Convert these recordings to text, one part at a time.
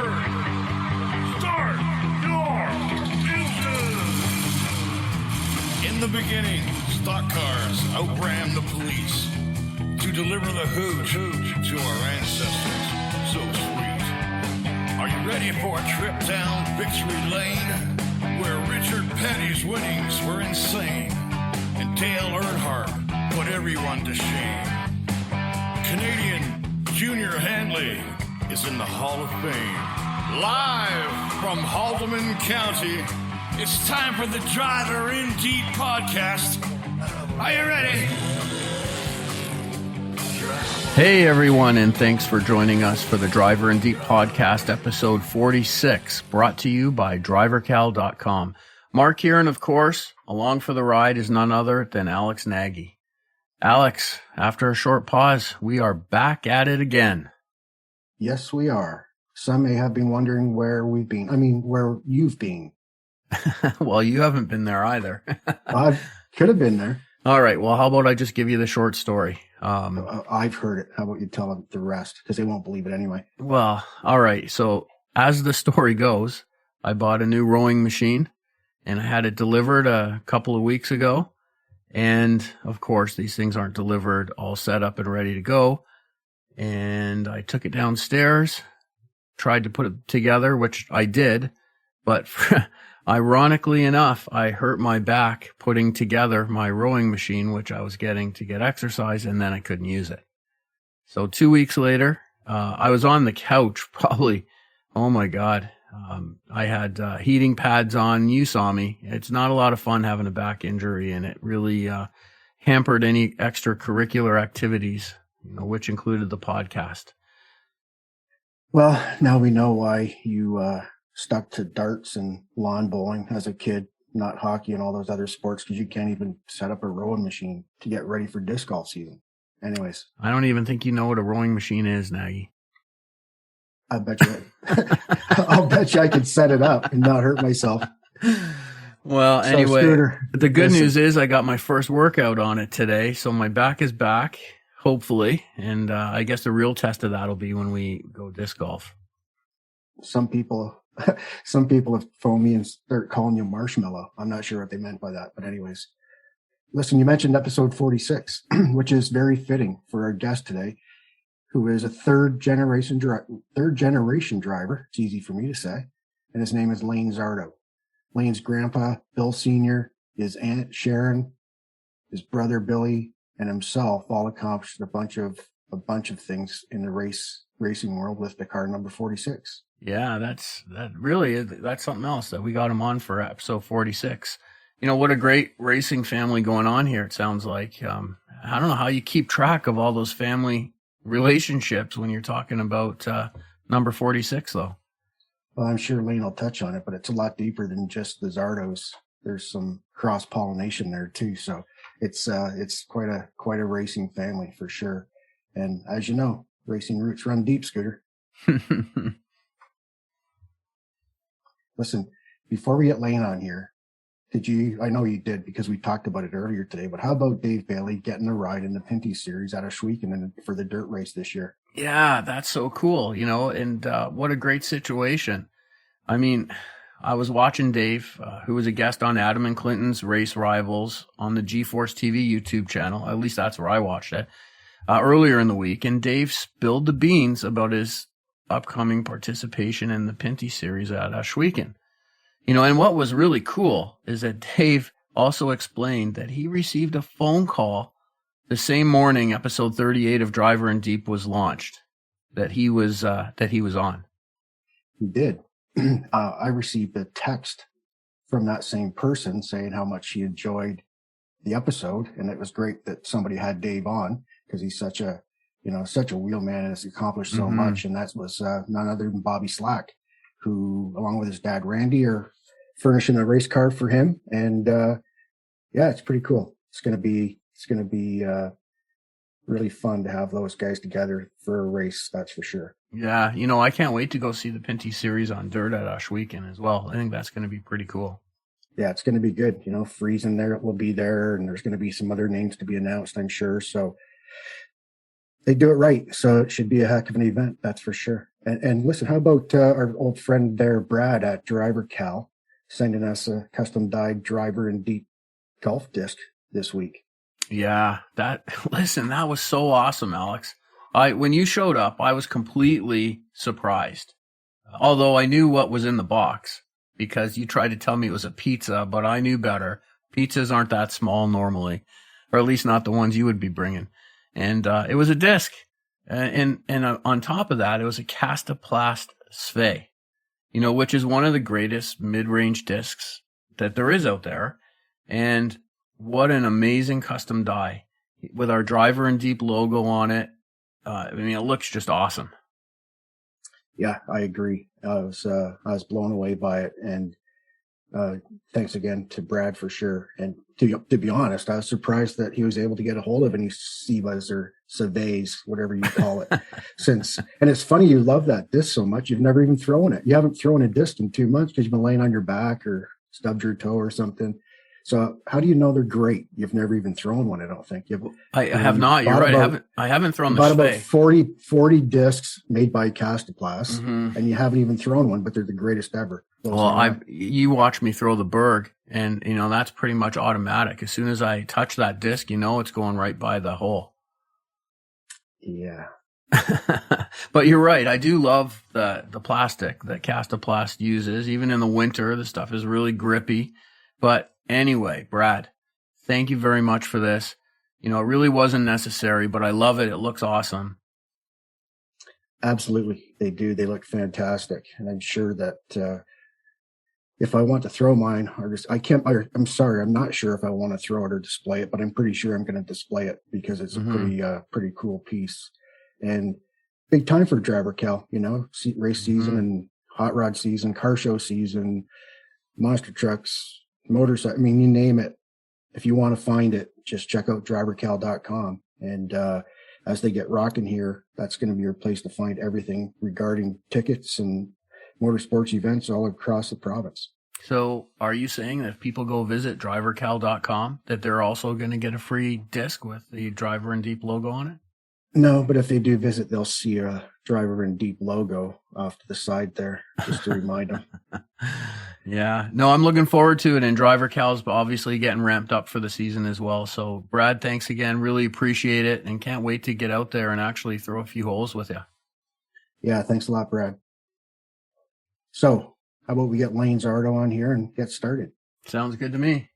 driver, start your engine. In the beginning, stock cars outran the police to deliver the hooch to our ancestors. So sweet. Are you ready for a trip down victory lane, where Richard Petty's winnings were insane and Dale Earnhardt put everyone to shame? Canadian Junior Handley is in the Hall of Fame. Live from Haldeman County, it's time for the Driver in Deep podcast. Are you ready? Hey everyone, and thanks for joining us for the Driver in Deep podcast, episode 46, brought to you by Drivercal.com. Mark here, and of course, along for the ride is none other than Alex Nagy. Alex, after a short pause, we are back at it again. Yes, we are. Some may have been wondering where we've been. Where you've been. Well, you haven't been there either. I could have been there. All right. Well, how about I just give you the short story? I've heard it. How about you tell them the rest? Because they won't believe it anyway. Well, all right. So as the story goes, I bought a new rowing machine and I had it delivered a couple of weeks ago. And of course, these things aren't delivered all set up and ready to go. And I took it downstairs, tried to put it together, which I did. But ironically enough, I hurt my back putting together my rowing machine, which I was getting to get exercise, and then I couldn't use it. So 2 weeks later, I was on the couch probably, oh my God. I had heating pads on. You saw me. It's not a lot of fun having a back injury, and it really hampered any extracurricular activities, which included the podcast. Well, now we know why you stuck to darts and lawn bowling as a kid, not hockey and all those other sports, because you can't even set up a rowing machine to get ready for disc golf season. Anyways. I don't even think you know what a rowing machine is, Nagy. I bet you. I'll bet you I could set it up and not hurt myself. Well, anyway, Scooter, the good news is I got my first workout on it today, so my back is back, hopefully, and I guess the real test of that will be when we go disc golf. Some people have phoned me and start calling you Marshmallow. I'm not sure what they meant by that, but anyways. Listen, you mentioned episode 46, which is very fitting for our guest today, who is a third generation driver. It's easy for me to say. And his name is Lane Zardo. Lane's grandpa, Bill Sr., his aunt Sharon, his brother Billy, and himself all accomplished a bunch of things in the racing world with the car number 46. Yeah, that's something else that we got him on for episode 46. What a great racing family going on here. It sounds like, I don't know how you keep track of all those family relationships when you're talking about number 46, though. Well, I'm sure Lane will touch on it, but it's a lot deeper than just the Zardos. There's some cross pollination there too, so it's quite a racing family for sure. And as you know, racing roots run deep, Scooter. Listen, before we get Lane on here, I know you did because we talked about it earlier today, but how about Dave Bailey getting a ride in the Pinty series at Oshweken for the dirt race this year? Yeah, that's so cool, and what a great situation. I mean, I was watching Dave, who was a guest on Adam and Clinton's Race Rivals on the G-Force TV YouTube channel. At least that's where I watched it earlier in the week. And Dave spilled the beans about his upcoming participation in the Pinty series at Oshweken. And what was really cool is that Dave also explained that he received a phone call the same morning episode 38 of Driver in Deep was launched, that he was on. He did. I received a text from that same person saying how much he enjoyed the episode, and it was great that somebody had Dave on because he's such a wheelman and has accomplished so much. And that was none other than Bobby Slack, who, along with his dad Randy, are furnishing a race car for him. And it's pretty cool. It's gonna be really fun to have those guys together for a race, that's for sure. Yeah, I can't wait to go see the Pinty series on dirt at Oshweken as well. I think that's going to be pretty cool. Yeah, it's going to be good. Friesen there will be there, and there's going to be some other names to be announced, I'm sure. So they do it right. So it should be a heck of an event, that's for sure. And listen, how about our old friend there, Brad at Drivercal, sending us a custom dyed driver and deep golf disc this week? Yeah, that was so awesome, Alex. When you showed up, I was completely surprised. Although I knew what was in the box because you tried to tell me it was a pizza, but I knew better. Pizzas aren't that small normally, or at least not the ones you would be bringing. And it was a disc. And on top of that, it was a Castoplast Sve, which is one of the greatest mid-range discs that there is out there. And what an amazing custom die with our driver and deep logo on it. It looks just awesome. Yeah, I agree. I was blown away by it, and thanks again to Brad for sure. And to be honest, I was surprised that he was able to get a hold of any Sivas or Saves, whatever you call it. And it's funny you love that disc so much. You've never even thrown it. You haven't thrown a disc in 2 months because you've been laying on your back or stubbed your toe or something. So how do you know they're great? You've never even thrown one, I don't think. I have not. You're right. I haven't thrown the bought about 40 discs made by Castoplast, and you haven't even thrown one, but they're the greatest ever. You watch me throw the Berg, and that's pretty much automatic. As soon as I touch that disc, it's going right by the hole. Yeah. But you're right. I do love the plastic that Castoplast uses. Even in the winter, the stuff is really grippy. But anyway, Brad, thank you very much for this. It really wasn't necessary, but I love it. It looks awesome. Absolutely. They do. They look fantastic. And I'm sure that if I want to throw mine, I'm sorry, I'm not sure if I want to throw it or display it, but I'm pretty sure I'm going to display it because it's a pretty cool piece. And big time for Drivercal, race season and hot rod season, car show season, monster trucks, motorcycle. You name it. If you want to find it, just check out drivercal.com. And as they get rocking here, that's going to be your place to find everything regarding tickets and motorsports events all across the province. So are you saying that if people go visit drivercal.com, that they're also going to get a free disc with the driver and deep logo on it? No, but if they do visit, they'll see a driver and deep logo off to the side there, just to remind them. Yeah. No, I'm looking forward to it. And Drivercal's obviously getting ramped up for the season as well. So, Brad, thanks again. Really appreciate it. And can't wait to get out there and actually throw a few holes with you. Yeah, thanks a lot, Brad. So, how about we get Lane Zardo on here and get started? Sounds good to me.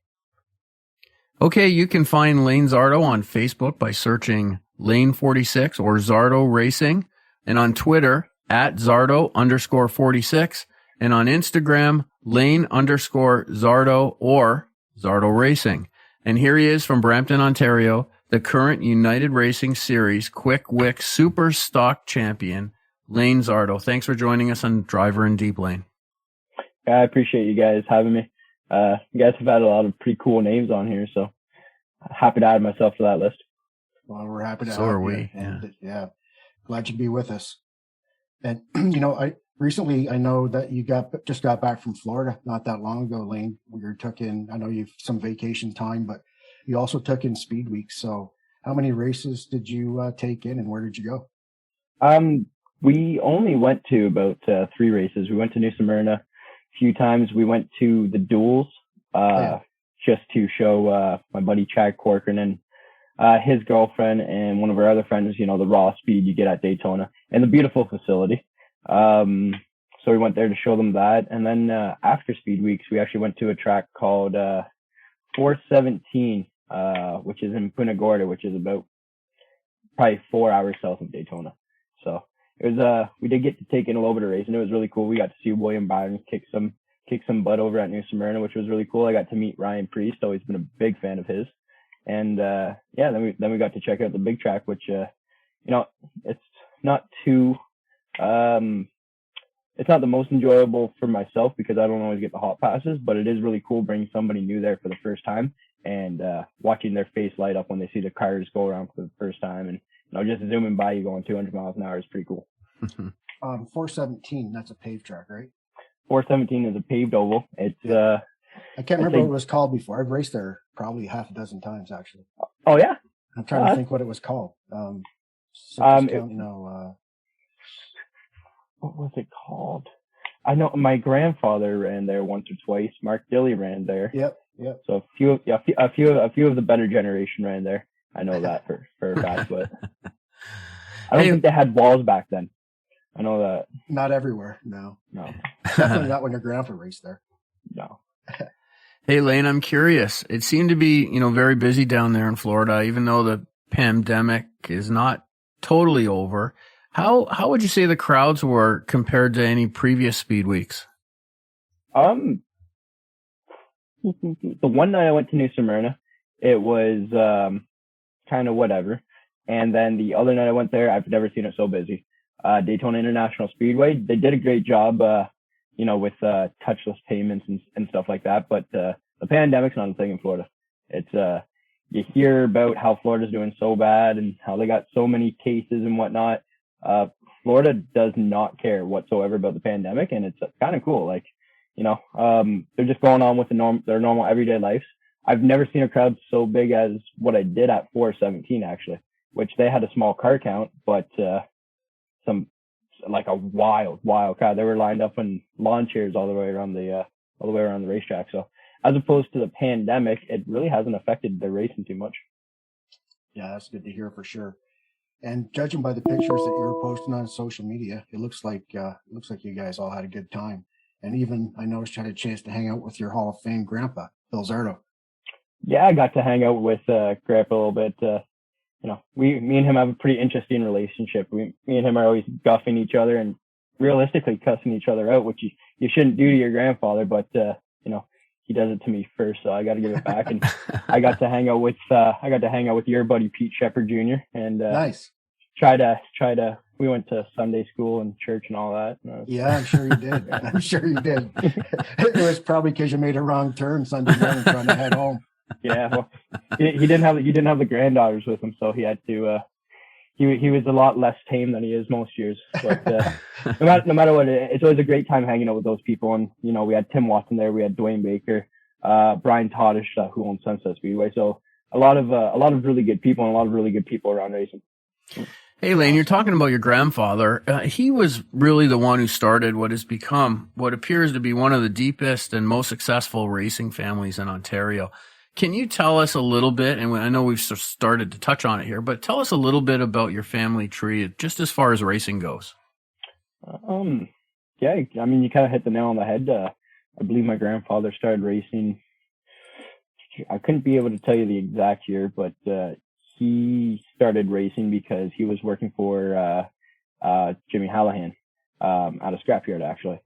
Okay, you can find Lane Zardo on Facebook by searching Lane46 or Zardo Racing, and on Twitter at Zardo_46, and on Instagram, Lane_Zardo or Zardo Racing. And here he is from Brampton, Ontario, the current United Racing Series Quick Wick Super Stock Champion, Lane Zardo. Thanks for joining us on Driver and Deep Lane. I appreciate you guys having me. You guys have had a lot of pretty cool names on here, so happy to add myself to that list. Well, we're happy to so have are you. we. And yeah, glad you'd be with us. And I know that you just got back from Florida not that long ago, Lane. I know you've some vacation time, but you also took in Speedweeks. So how many races did you take in, and where did you go? We only went to about 3 races. We went to New Smyrna a few times. We went to the duels just to show my buddy Chad Corcoran and his girlfriend and one of our other friends, the raw speed you get at Daytona and the beautiful facility. So we went there to show them that. And then after Speedweeks, we actually went to a track called 417, which is in Punta Gorda, which is about probably 4 hours south of Daytona. So it was we did get to take in a little bit of racing. It was really cool. We got to see William Byron kick some butt over at New Smyrna, which was really cool. I got to meet Ryan Priest. Always been a big fan of his. And then we got to check out the big track, which it's not too it's not the most enjoyable for myself because I don't always get the hot passes, but it is really cool bringing somebody new there for the first time and watching their face light up when they see the cars go around for the first time, and just zooming by you going 200 miles an hour is pretty cool. 417, that's a paved track, right? 417 is a paved oval. It's I can't remember what it was called before. I've raced there probably half a dozen times, actually. Oh, yeah? I'm trying to think what it was called. what was it called? I know my grandfather ran there once or twice. Mark Dilly ran there. Yep. So a few of the better generation ran there. I know that for a fact, but I don't think they had walls back then. I know that. Not everywhere. No. No. Definitely not when your grandpa raced there. No. Hey, Lane, I'm curious. It seemed to be, very busy down there in Florida, even though the pandemic is not totally over. How would you say the crowds were compared to any previous speed weeks? The one night I went to New Smyrna, it was kind of whatever. And then the other night I went there, I've never seen it so busy. Daytona International Speedway, they did a great job, with touchless payments and stuff like that. But the pandemic's not a thing in Florida. It's you hear about how Florida's doing so bad and how they got so many cases and whatnot. Florida does not care whatsoever about the pandemic, and it's kind of cool. Like, they're just going on with their normal everyday lives. I've never seen a crowd so big as what I did at 417, actually, which they had a small car count, but like a wild crowd. They were lined up in lawn chairs all the way around the racetrack. So as opposed to the pandemic, it really hasn't affected the racing too much. Yeah, that's good to hear for sure. And judging by the pictures that you were posting on social media, it looks like you guys all had a good time. And even I noticed you had a chance to hang out with your Hall of Fame grandpa, Bill Zardo. Yeah, I got to hang out with Grandpa a little bit. Me and him have a pretty interesting relationship. Me and him are always guffing each other and realistically cussing each other out, which you shouldn't do to your grandfather, but he does it to me first, so I got to give it back. And I got to hang out with your buddy Pete Shepard Jr. and nice. We went to Sunday school and church and all that. Yeah, I'm sure you did. I'm sure you did. It was probably because you made a wrong turn Sunday morning trying to head home. Yeah, well, he didn't have the granddaughters with him, so he had to. He was a lot less tame than he is most years. But no matter what, it's always a great time hanging out with those people. And we had Tim Watson there, we had Dwayne Baker, Brian Todish, who owns Sunset Speedway. So a lot of really good people and a lot of really good people around racing. Hey, Lane, you're talking about your grandfather. He was really the one who started what has become what appears to be one of the deepest and most successful racing families in Ontario. Can you tell us a little bit, and I know we've started to touch on it here, but tell us a little bit about your family tree, just as far as racing goes. Yeah, I mean, you kind of hit the nail on the head. I believe my grandfather started racing. I couldn't be able to tell you the exact year, but he started racing because he was working for Jimmy Hallahan out of Scrapyard, actually.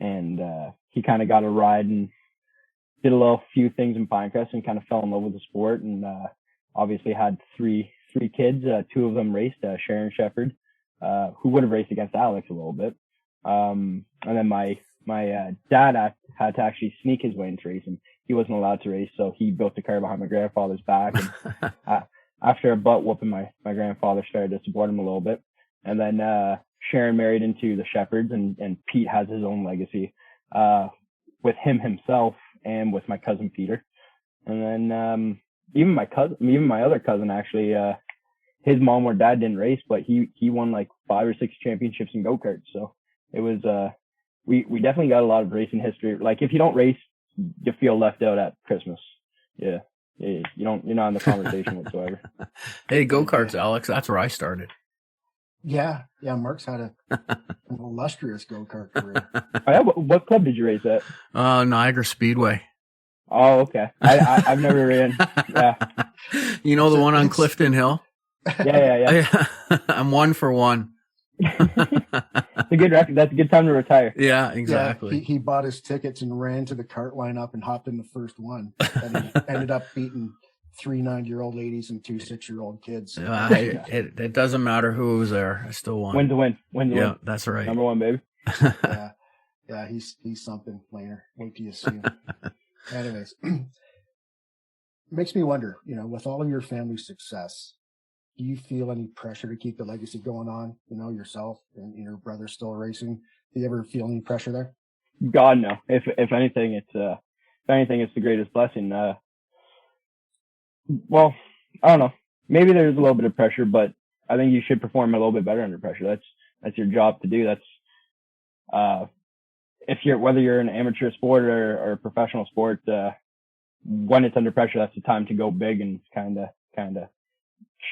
And he kind of got a ride and did a few things in Pinecrest and kind of fell in love with the sport, and obviously had three kids. Two of them raced, Sharon Shepard, who would have raced against Alex a little bit. And then my dad had to actually sneak his way into racing. He wasn't allowed to race, so he built a car behind my grandfather's back. And after a butt whooping, my grandfather started to support him a little bit. And then Sharon married into the Shepards, and Pete has his own legacy with him himself and with my cousin Peter. And then even my other cousin, actually, his mom or dad didn't race, but he won like 5 or 6 championships in go-karts. So it was we definitely got a lot of racing history. Like, if you don't race, you feel left out at Christmas. Yeah, you're not in the conversation whatsoever. Hey, go-karts, Alex, that's where I started. Yeah, Mark's had an illustrious go-kart career. Oh, yeah? What club did you race at? Niagara Speedway. Oh, okay. I've never ran. Yeah. You know the one on Clifton Hill? Yeah. I'm 1 for 1. It's a good record. That's a good time to retire. Yeah, exactly. Yeah, he bought his tickets and ran to the kart lineup and hopped in the first one. And he ended up beating 3 9-year-old ladies and 2 6-year-old kids. It doesn't matter who was there. I still won. Win to win. Yeah, that's right. Number 1, baby. Yeah, he's something, Laner. Wait till you see him. Anyways, makes me wonder, with all of your family's success, do you feel any pressure to keep the legacy going on? Yourself and your brother still racing. Do you ever feel any pressure there? God, no. If anything, it's the greatest blessing. Well, I don't know. Maybe there's a little bit of pressure, but I think you should perform a little bit better under pressure. That's your job to do. whether you're an amateur sport or a professional sport, when it's under pressure, that's the time to go big and kind of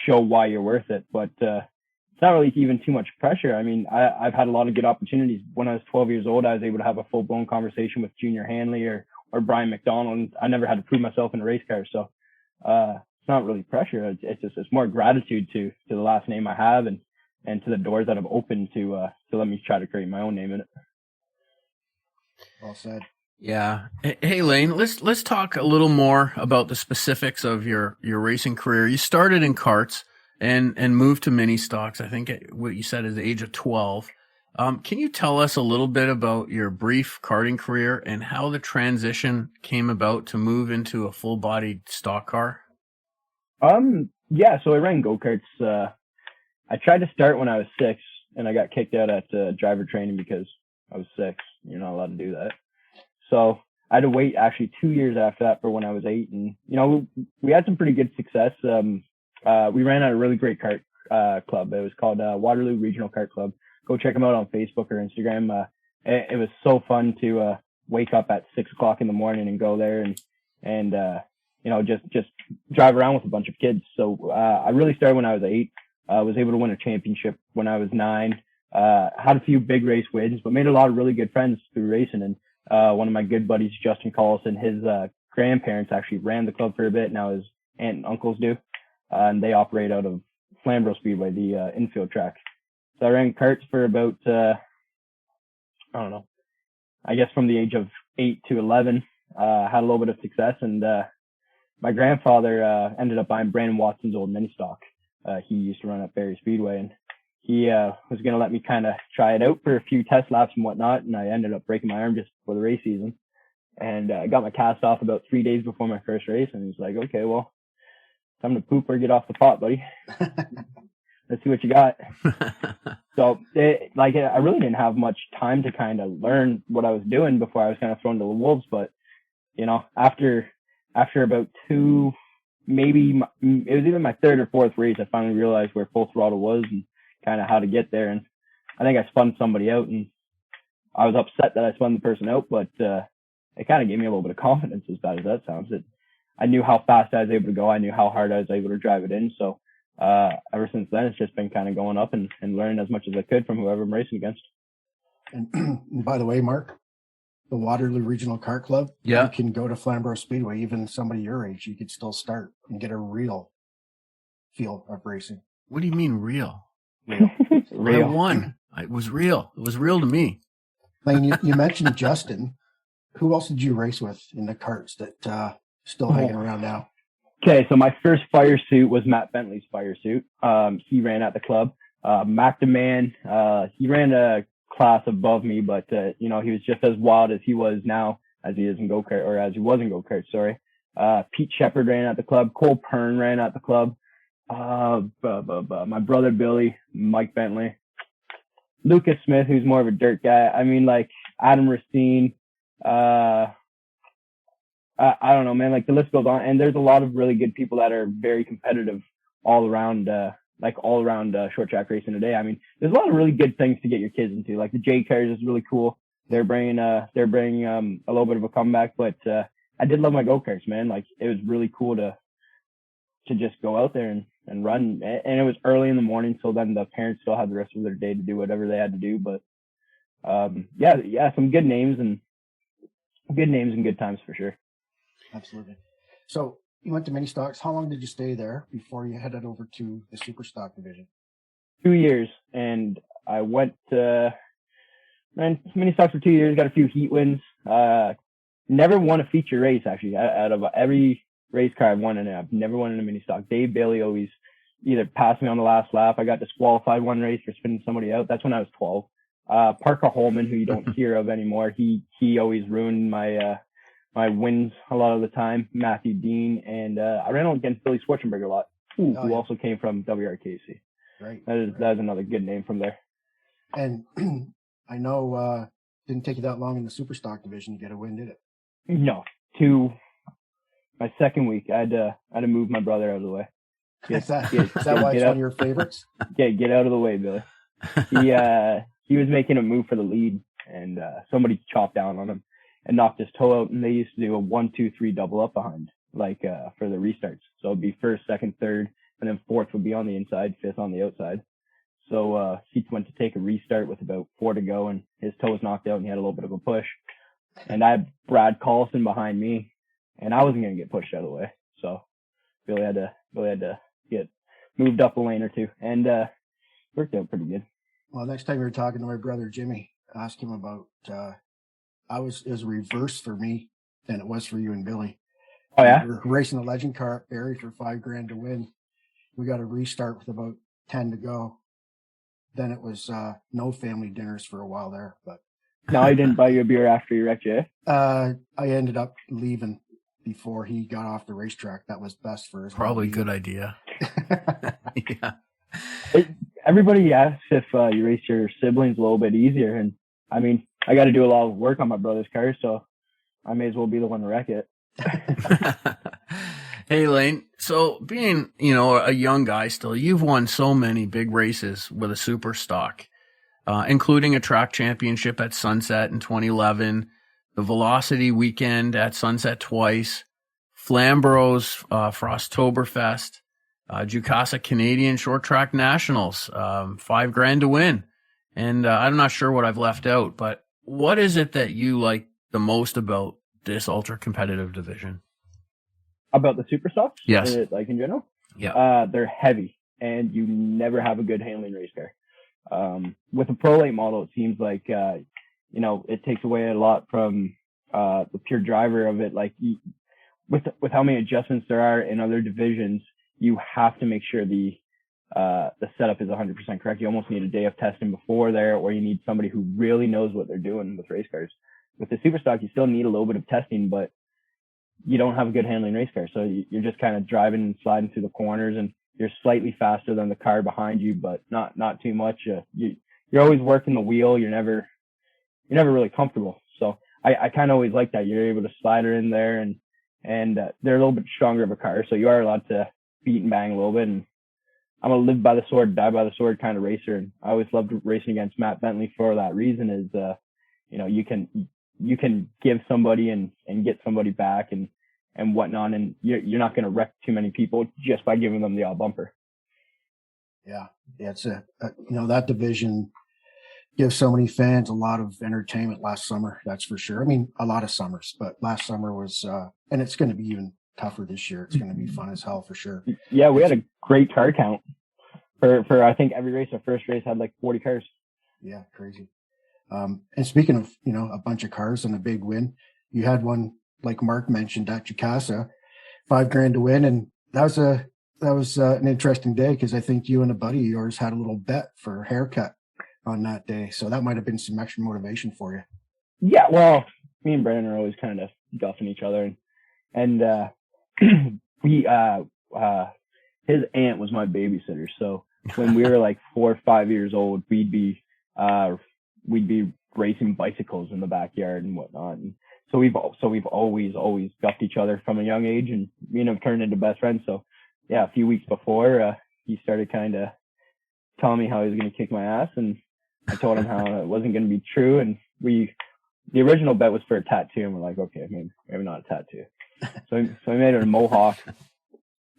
show why you're worth it. But it's not really even too much pressure. I mean, I've had a lot of good opportunities. When I was 12 years old, I was able to have a full blown conversation with Junior Hanley or Brian McDonald. I never had to prove myself in a race car, so it's not really pressure. It's more gratitude to the last name I have and to the doors that have opened to let me try to create my own name in it. Well said. Yeah. Hey, Lane, let's talk a little more about the specifics of your racing career. You started in karts and moved to mini stocks. I think what you said is the age of 12. Can you tell us a little bit about your brief karting career and how the transition came about to move into a full-bodied stock car? Yeah, so I ran go-karts. I tried to start when I was 6, and I got kicked out at driver training because I was 6. You're not allowed to do that. So I had to wait actually 2 years after that for when I was 8. And, we had some pretty good success. We ran at a really great kart club. It was called Waterloo Regional Kart Club. Go check them out on Facebook or Instagram. It was so fun to wake up at 6 o'clock in the morning and go there and just drive around with a bunch of kids. So I really started when I was 8. I was able to win a championship when I was 9. Had a few big race wins, but made a lot of really good friends through racing. And one of my good buddies, Justin Collison, his grandparents actually ran the club for a bit. Now his aunt and uncles do. And they operate out of Flamborough Speedway, the infield track. So I ran karts for about, I guess from the age of 8 to 11, had a little bit of success. And my grandfather ended up buying Brandon Watson's old mini stock. He used to run at Barrie Speedway, and he was going to let me kind of try it out for a few test laps and whatnot. And I ended up breaking my arm just before the race season. And I got my cast off about 3 days before my first race. And he's like, okay, well, time to poop or get off the pot, buddy. Let's see what you got. So I really didn't have much time to kind of learn what I was doing before I was kind of thrown to the wolves. But, after about 2, maybe it was even my 3rd or 4th race, I finally realized where full throttle was and kind of how to get there. And I think I spun somebody out, and I was upset that I spun the person out, but it kind of gave me a little bit of confidence, as bad as that sounds. I knew how fast I was able to go. I knew how hard I was able to drive it in. So ever since then, it's just been kind of going up and learning as much as I could from whoever I'm racing against. And by the way, Mark, the Waterloo Regional Kart Club, yeah, you can go to Flamborough Speedway, even somebody your age, you could still start and get a real feel of racing. What do you mean real? Real. I won. It was real. It was real to me. Lane, you mentioned Justin. Who else did you race with in the karts that still hanging around now? Okay, so my first fire suit was Matt Bentley's fire suit. He ran at the club. Mac the Man, he ran a class above me, but he was just as wild as he was now, as he is in go-kart, or as he was in go-kart, sorry. Pete Shepard ran at the club. Cole Pern ran at the club. My brother Billy, Mike Bentley, Lucas Smith, who's more of a dirt guy. I mean, like Adam Racine. I don't know, man. Like the list goes on, and there's a lot of really good people that are very competitive all around short track racing today. I mean, there's a lot of really good things to get your kids into. Like the J cars is really cool. They're bringing a little bit of a comeback, but I did love my go-karts, man. Like it was really cool to just go out there and run. And it was early in the morning, so then the parents still had the rest of their day to do whatever they had to do. But some good names and good times for sure. Absolutely. So you went to mini stocks. How long did you stay there before you headed over to the super stock division? 2 years, and I went to mini stocks for 2 years. Got a few heat wins. Never won a feature race actually. Out of every race car I've won in it, I've never won in a mini stock. Dave Bailey always either passed me on the last lap. I got disqualified one race for spinning somebody out. That's when I was 12. Parker Holman, who you don't hear of anymore, he always ruined my wins a lot of the time. Matthew Dean, and I ran against Billy Schwarzenberg a lot, who also came from WRKC. Right. That is another good name from there. And I know didn't take you that long in the super stock division to get a win, did it? No, my second week, I had to move my brother out of the way. Is that why it's one of your favorites? Get out of the way, Billy. He was making a move for the lead, and somebody chopped down on him and knocked his toe out. And they used to do a 1-2-3 double up behind, like for the restarts. So it'd be first, second, third, and then fourth would be on the inside, fifth on the outside. So he went to take a restart with about 4 to go, and his toe was knocked out, and he had a little bit of a push. And I had Brad Collison behind me, and I wasn't going to get pushed out of the way. So Billy had to get moved up a lane or two, and worked out pretty good. Well, next time you're talking to my brother Jimmy, ask him about. It was reverse for me than it was for you and Billy. Oh yeah, we were racing a legend car at Barrie for $5,000 to win. We got a restart with about 10 to go. Then it was no family dinners for a while there, but no, I didn't buy you a beer after you wrecked you. I ended up leaving before he got off the racetrack. That was best for his. Probably a good idea. Yeah. Everybody asks if you race your siblings a little bit easier, and I mean, I got to do a lot of work on my brother's car, so I may as well be the one to wreck it. Hey, Lane. So being, a young guy still, you've won so many big races with a super stock, including a track championship at Sunset in 2011, the Velocity weekend at Sunset twice, Flamboro's Frosttoberfest, Jukasa Canadian Short Track Nationals, $5,000 to win. And I'm not sure what I've left out, but what is it that you like the most about this ultra competitive division? About the super stocks? Yes. Like in general? Yeah. They're heavy, and you never have a good handling race car. With a Pro Late model, it seems like, it takes away a lot from the pure driver of it. Like with how many adjustments there are in other divisions, you have to make sure the setup is 100% correct. You almost need a day of testing before there, or you need somebody who really knows what they're doing with race cars. With the super stock, you still need a little bit of testing, but you don't have a good handling race car. So you're just kind of driving and sliding through the corners, and you're slightly faster than the car behind you, but not too much. You're always working the wheel. You're never really comfortable. So I kind of always like that. You're able to slide her in there, and they're a little bit stronger of a car. So you are allowed to beat and bang a little bit. And I'm a live by the sword, die by the sword kind of racer. And I always loved racing against Matt Bentley for that reason is, you can give somebody and get somebody back and whatnot. And you're not going to wreck too many people just by giving them the odd bumper. Yeah. It's that division gives so many fans a lot of entertainment last summer. That's for sure. I mean, a lot of summers, but last summer was, and it's going to be even tougher this year. It's going to be fun as hell for sure. Yeah. We had a great car count for I think every race. Our first race had like 40 cars. Yeah. Crazy. And speaking of, a bunch of cars and a big win, you had one, like Mark mentioned, at Jukasa, $5,000 to win. And that was an interesting day because I think you and a buddy of yours had a little bet for a haircut on that day. So that might have been some extra motivation for you. Yeah. Well, me and Brandon are always kind of guffing each other, and we, his aunt was my babysitter. So when we were like 4 or 5 years old, we'd be racing bicycles in the backyard and whatnot. And so we've always guffed each other from a young age, and turned into best friends. So yeah, a few weeks before, he started kind of telling me how he was going to kick my ass, and I told him how it wasn't going to be true. And the original bet was for a tattoo, and we're like, okay, maybe not a tattoo. So we made it a mohawk,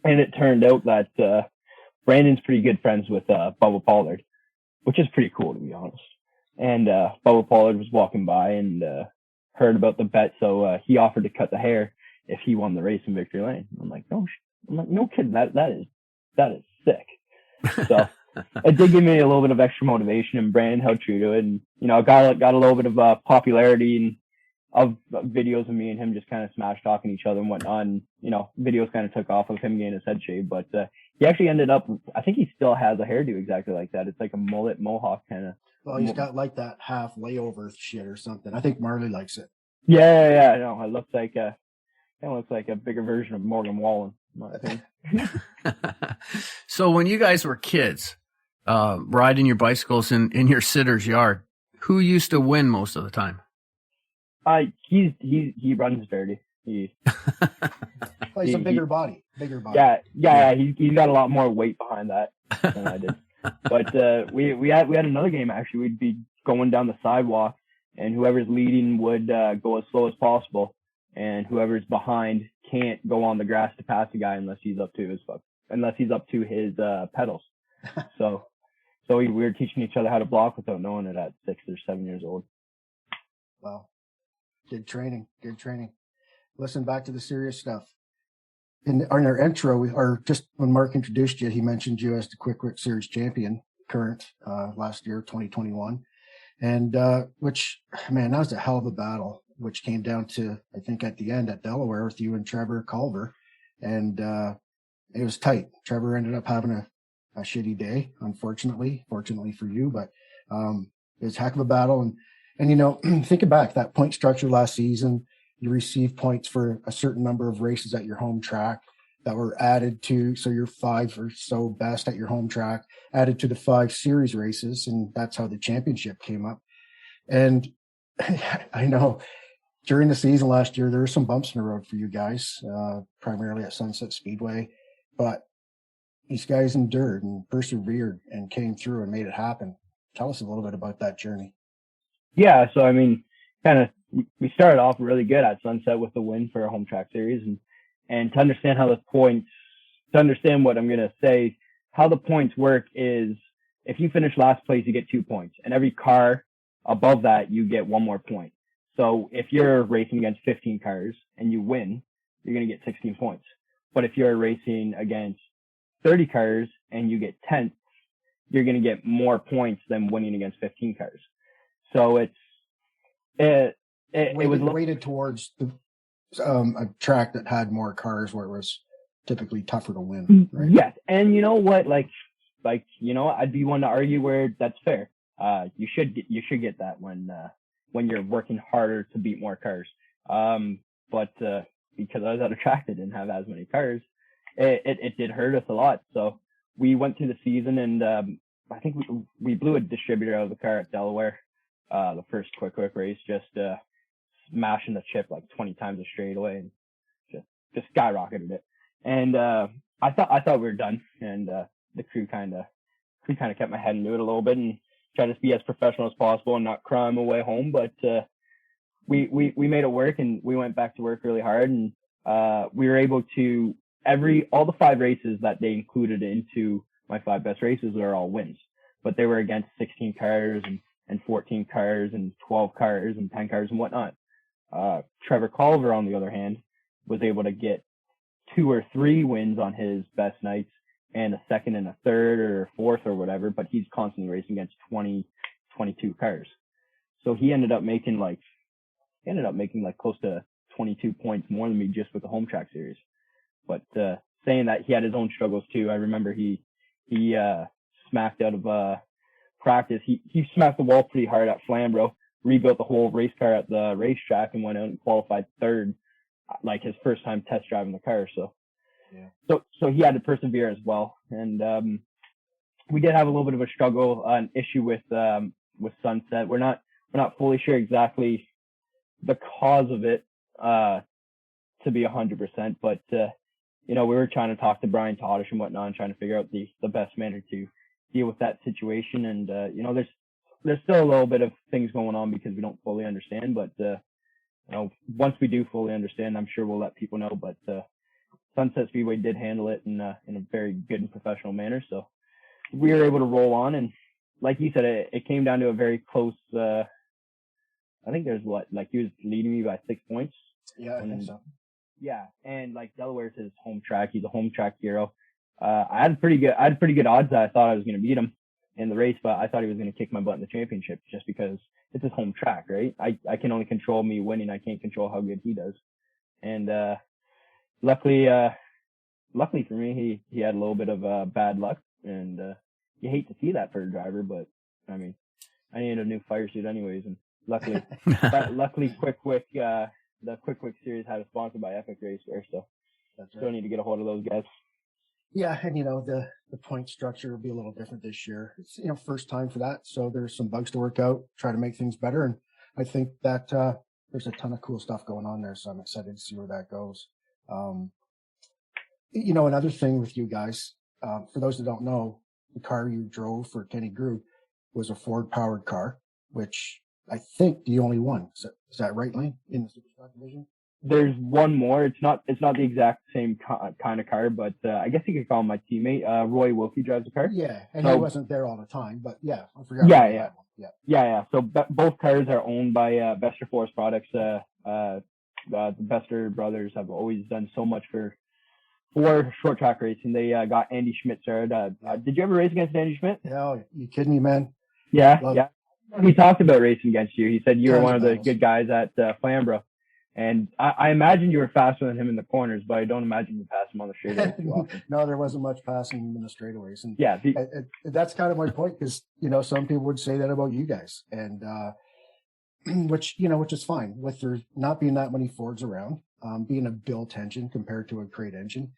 and it turned out that Brandon's pretty good friends with Bubba Pollard, which is pretty cool, to be honest. And Bubba Pollard was walking by and heard about the bet, so he offered to cut the hair if he won the race in Victory Lane. I'm like, no kidding, that is sick. So it did give me a little bit of extra motivation, and Brandon held true to it, and got a little bit of popularity and of videos of me and him just kind of smash talking each other and whatnot. And videos kind of took off of him getting his head shaved, but he actually ended up, I think he still has a hairdo exactly like that. It's like a mullet mohawk kind of. Well, he's got like that half layover shit or something. I think Marley likes it. Yeah. No, it looks like a bigger version of Morgan Wallen, in my opinion. So when you guys were kids, riding your bicycles in your sitter's yard, who used to win most of the time? He runs dirty. He's a bigger body. Yeah. He's got a lot more weight behind that than I did. But we had another game actually. We'd be going down the sidewalk, and whoever's leading would go as slow as possible, and whoever's behind can't go on the grass to pass the guy unless he's up to his pedals. So we were teaching each other how to block without knowing it at 6 or 7 years old. Wow. Good training. Listen, back to the serious stuff. In our intro, or just when Mark introduced you, he mentioned you as the Quick Wick Series champion, current, last year, 2021. And, which, man, that was a hell of a battle, which came down to, I think, at the end at Delaware with you and Trevor Culver. And, it was tight. Trevor ended up having a shitty day, unfortunately, fortunately for you, but, it was a heck of a battle. And, thinking back, that point structure last season, you received points for a certain number of races at your home track that were added to, so your 5 or so best at your home track added to the 5 series races, and that's how the championship came up. And I know during the season last year, there were some bumps in the road for you guys, primarily at Sunset Speedway, but these guys endured and persevered and came through and made it happen. Tell us a little bit about that journey. Yeah, so I mean, we started off really good at Sunset with the win for our home track series, and to understand how to understand what I'm going to say, how the points work is if you finish last place, you get 2 points, and every car above that, you get 1 more point. So if you're racing against 15 cars and you win, you're going to get 16 points. But if you're racing against 30 cars and you get 10th, you're going to get more points than winning against 15 cars. So it was weighted towards a track that had more cars where it was typically tougher to win, right? Yes. And you know what, I'd be one to argue where that's fair. You should get that when you're working harder to beat more cars. But because I was at a track that didn't have as many cars, it did hurt us a lot. So we went through the season, and I think we blew a distributor out of the car at Delaware, the first quick race, just smashing the chip like 20 times a straightaway, and just skyrocketed it. And I thought we were done, and the crew kind of kept my head into it a little bit and tried to be as professional as possible and not cry my way home. But we made it work, and we went back to work really hard, and we were able to all the 5 races that they included into my 5 best races are all wins, but they were against 16 cars and 14 cars and 12 cars and 10 cars and whatnot. Trevor Culver, on the other hand, was able to get 2 or 3 wins on his best nights and a second and a third or a fourth or whatever, but he's constantly racing against 20, 22 cars. So he ended up making like close to 22 points more than me just with the home track series. But saying that, he had his own struggles too. I remember he smacked out of practice. He smacked the wall pretty hard at Flamborough, rebuilt the whole race car at the racetrack, and went out and qualified 3rd, like his first time test driving the car. So yeah. So he had to persevere as well. And we did have a little bit of a struggle, an issue with Sunset. We're not fully sure exactly the cause of it to be 100%, but we were trying to talk to Brian Toddish and whatnot and trying to figure out the best manner to deal with that situation. And there's still a little bit of things going on because we don't fully understand, but once we do fully understand, I'm sure we'll let people know. But Sunset Speedway did handle it in a very good and professional manner, so we were able to roll on. And like you said, it came down to a very close. I think there's he was leading me by 6 points. Yeah, I think so. Yeah, and Delaware's his home track. He's a home track hero. I had pretty good odds that I thought I was going to beat him in the race, but I thought he was going to kick my butt in the championship just because it's his home track, right? I can only control me winning. I can't control how good he does. And luckily for me, he had a little bit of bad luck, and you hate to see that for a driver, but I mean, I needed a new fire suit anyways, and luckily the Quick Wick series had a sponsor by Epic Racewear, so still need to get a hold of those guys. Yeah, and the point structure will be a little different this year. It's first time for that, so there's some bugs to work out, try to make things better, and I think that there's a ton of cool stuff going on there, so I'm excited to see where that goes. Another thing with you guys, for those that don't know, the car you drove for Kenny Grew was a Ford powered car, which I think the only one. Is that right, Lane, in the Superstock division? There's one more. It's not the exact same kind of car, but I guess you could call him my teammate. Roy Wilkie drives the car. Yeah, and So, he wasn't there all the time, but yeah, I forgot. Yeah. So both cars are owned by Bester Forest Products. The Bester brothers have always done so much for short track racing. They got Andy Schmidt started. Did you ever race against Andy Schmidt? Yeah, you kidding me, man? Yeah. He talked about racing against you. He said you were one of the battles. good guys at Flamborough. And I imagine you were faster than him in the corners, but I don't imagine you passed him on the straightaways too often. No, there wasn't much passing in the straightaways. And yeah, that's kind of my point, because, some people would say that about you guys, and which is fine with there not being that many Fords around, being a built engine compared to a crate engine.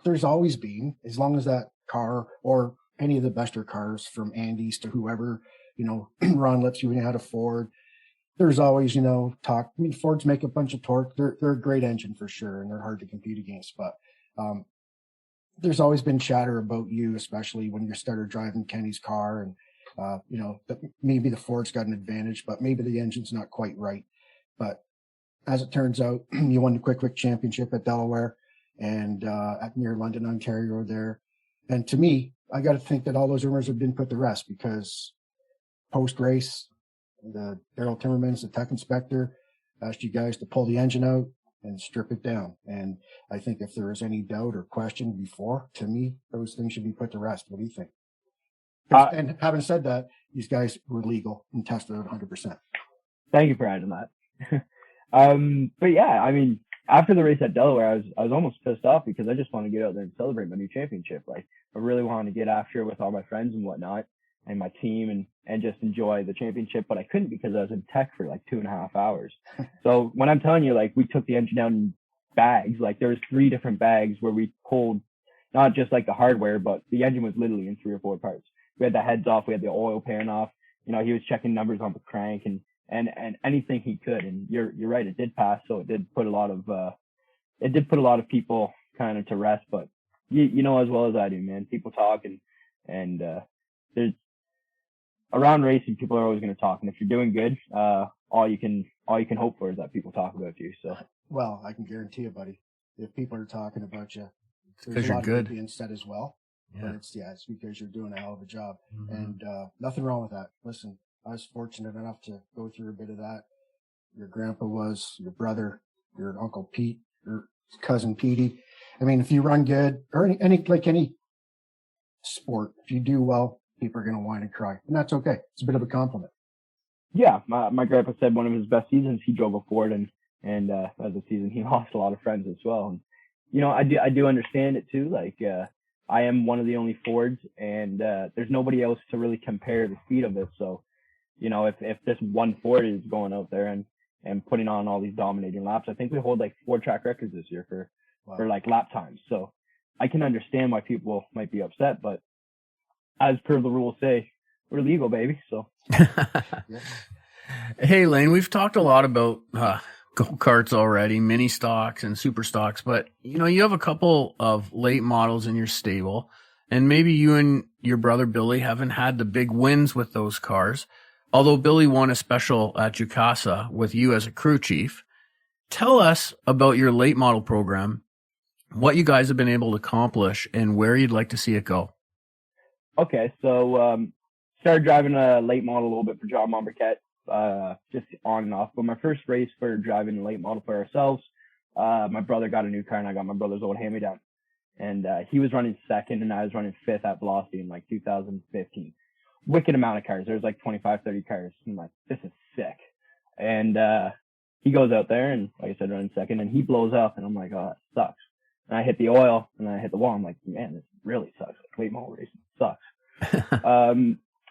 There's always been, as long as that car or any of the Bester cars from Andy's to whoever, Ron Lipsy when you had a Ford, there's always, talk. I mean, Fords make a bunch of torque. They're a great engine for sure, and they're hard to compete against. But there's always been chatter about you, especially when you started driving Kenny's car, and that maybe the Ford's got an advantage, but maybe the engine's not quite right. But as it turns out, you won the Quick Championship at Delaware and near London, Ontario there. And to me, I got to think that all those rumors have been put to rest, because post-race, the Daryl Timmermans, the tech inspector, asked you guys to pull the engine out and strip it down. And I think if there was any doubt or question before, to me, those things should be put to rest. What do you think? And having said that, these guys were legal and tested at 100%. Thank you for adding that. But yeah, I mean, after the race at Delaware, I was almost pissed off, because I just wanted to get out there and celebrate my new championship. Like, I really wanted to get after it with all my friends and whatnot, and my team, and just enjoy the championship, but I couldn't, because I was in tech for like 2.5 hours. So when I'm telling you, like, we took the engine out in bags, like there was 3 different bags where we pulled not just like the hardware, but the engine was literally in 3 or 4 parts. We had the heads off, we had the oil pan off, he was checking numbers on the crank and anything he could. And you're right, it did pass. So it did put a lot of people kind of to rest, but you know as well as I do, man, people talk, and there's, around racing, people are always going to talk, and if you're doing good, all you can hope for is that people talk about you. So, well, I can guarantee you, buddy, if people are talking about you, because you're good being said as well. Yeah. But it's because you're doing a hell of a job, Mm-hmm. and nothing wrong with that. Listen, I was fortunate enough to go through a bit of that. Your grandpa was, your brother, your Uncle Pete, your cousin Petey. I mean, if you run good, or any sport, if you do well, people are going to whine and cry, and that's okay. It's a bit of a compliment. Yeah, my grandpa said one of his best seasons he drove a Ford, and as a season he lost a lot of friends as well. And I do understand it too. Like I am one of the only Fords, and there's nobody else to really compare the speed of it. So if this one Ford is going out there and putting on all these dominating laps, I think we hold like 4 track records this year for like lap times. So I can understand why people might be upset, but as per the rules say, we're legal, baby. So, Hey, Lane, we've talked a lot about go-karts already, mini stocks and super stocks, but you have a couple of late models in your stable, and maybe you and your brother Billy haven't had the big wins with those cars. Although Billy won a special at Jukasa with you as a crew chief. Tell us about your late model program, what you guys have been able to accomplish, and where you'd like to see it go. Okay, so started driving a late model a little bit for John Monberquette, just on and off. But my first race for driving a late model for ourselves, my brother got a new car, and I got my brother's old hand-me-down. And he was running second, and I was running fifth at Velocity in like 2015. Wicked amount of cars. There's like 25, 30 cars. I'm like, this is sick. And he goes out there, and like I said, running second, and he blows up, and I'm like, oh, that sucks. And I hit the oil, and I hit the wall. I'm like, man, this really sucks. Like, late model racing sucks.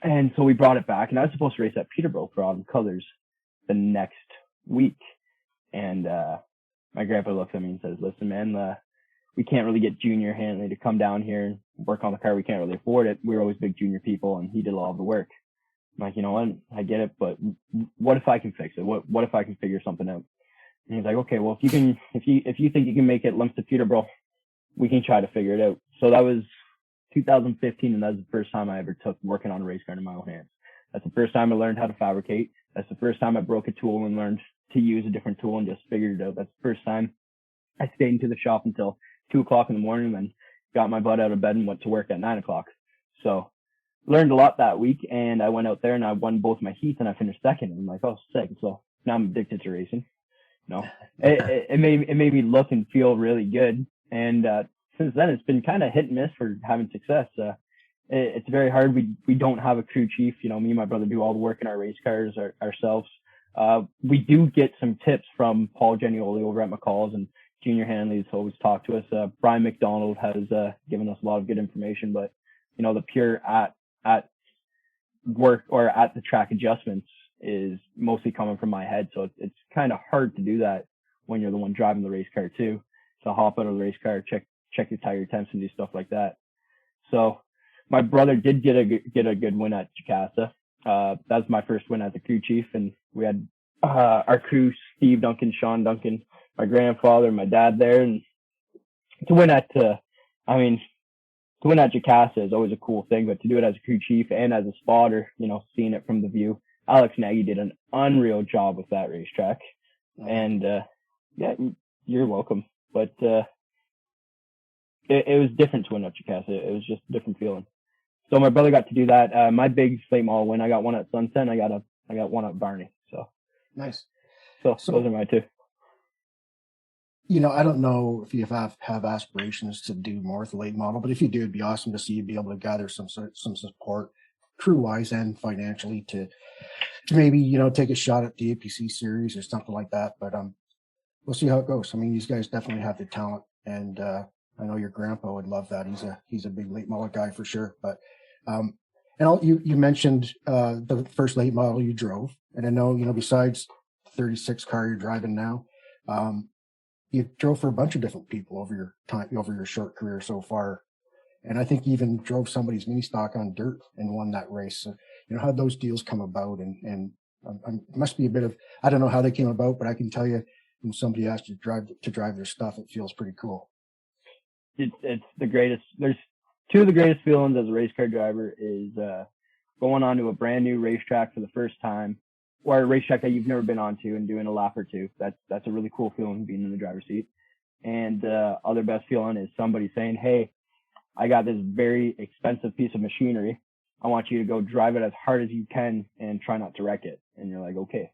And so we brought it back, and I was supposed to race at Peterborough for Autumn Colors the next week. And my grandpa looks at me and says, listen, man, we can't really get Junior Hanley to come down here and work on the car. We can't really afford it. We were always big junior people, and he did all of the work. I'm like, you know what? I get it, but what if I can fix it? What if I can figure something out? And he's like, okay, well, if you think you can make it Lumps to Peterborough, we can try to figure it out. So that was 2015, and that was the first time I ever took working on a race car in my own hands. That's the first time I learned how to fabricate. That's the first time I broke a tool and learned to use a different tool and just figured it out. That's the first time I stayed into the shop until 2:00 in the morning, and then got my butt out of bed and went to work at 9:00. So learned a lot that week, and I went out there and I won both my heats and I finished second. And I'm like, oh, sick. So now I'm addicted to racing. It made me look and feel really good. And since then, it's been kind of hit and miss for having success. It's very hard. We don't have a crew chief. Me and my brother do all the work in our race cars ourselves. We do get some tips from Paul Genioli over at McCall's, and Junior Hanley's always talked to us. Brian McDonald has given us a lot of good information, but the pure at work or at the track adjustments is mostly coming from my head. So it's kind of hard to do that when you're the one driving the race car too. So hop out of the race car, check your tire temps and do stuff like that. So my brother did get a good win at Jukasa. That was my first win as a crew chief, and we had our crew, Steve Duncan, Sean Duncan, my grandfather, my dad there, and to win at Jukasa is always a cool thing, but to do it as a crew chief and as a spotter, seeing it from the view, Alex Nagy did an unreal job with that racetrack. And you're welcome. But it was different to win at Jukasa. It was just a different feeling. So my brother got to do that. My big late model win, I got one at Sunset, and I got one at Barney. So nice. So those are my two. I don't know if you have aspirations to do more with the late model, but if you do, it'd be awesome to see you be able to gather some support, crew wise and financially, to maybe take a shot at the APC series or something like that. But we'll see how it goes. I mean, these guys definitely have the talent, and I know your grandpa would love that. He's a big late model guy for sure. But you mentioned the first late model you drove, and I know besides the 36 car you're driving now, you drove for a bunch of different people over your short career so far. And I think you even drove somebody's mini stock on dirt and won that race. So, how'd those deals come about? And it must be a bit of, I don't know how they came about, but I can tell you when somebody asks you to drive their stuff, it feels pretty cool. It's the greatest. There's two of the greatest feelings as a race car driver is going onto a brand new racetrack for the first time, or a racetrack that you've never been onto and doing a lap or two. That's a really cool feeling, being in the driver's seat. And other best feeling is somebody saying, hey, I got this very expensive piece of machinery. I want you to go drive it as hard as you can and try not to wreck it. And you're like, okay,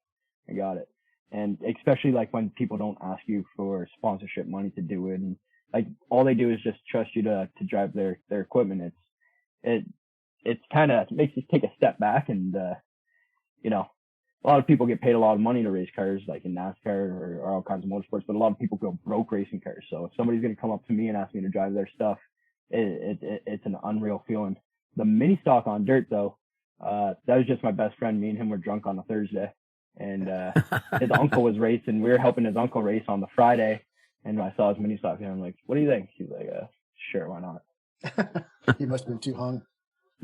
I got it. And especially like when people don't ask you for sponsorship money to do it, and like all they do is just trust you to drive their equipment. It's kind of makes you take a step back, and a lot of people get paid a lot of money to race cars, like in NASCAR or all kinds of motorsports, but a lot of people go broke racing cars. So if somebody's going to come up to me and ask me to drive their stuff, it's an unreal feeling. The mini stock on dirt, though, that was just my best friend. Me and him were drunk on a Thursday, and his uncle was racing. We were helping his uncle race on the Friday, and I saw his mini stock, and I'm like, what do you think? He's like, sure, why not? He must have been too hung.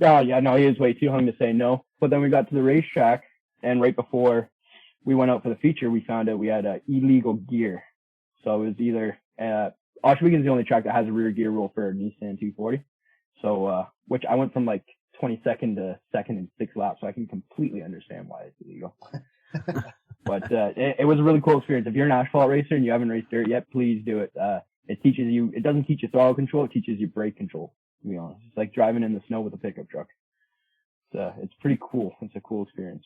Oh, yeah, no, he was way too hung to say no. But then we got to the racetrack, and right before we went out for the feature, we found out we had illegal gear. So it was either Oshweken is the only track that has a rear gear rule for a Nissan 240. So which I went from like 22nd to second in 6 laps, so I can completely understand why it's illegal. But it was a really cool experience. If you're an asphalt racer and you haven't raced dirt yet, please do it. It doesn't teach you throttle control, it teaches you brake control, to be honest. It's like driving in the snow with a pickup truck. It's pretty cool. It's a cool experience.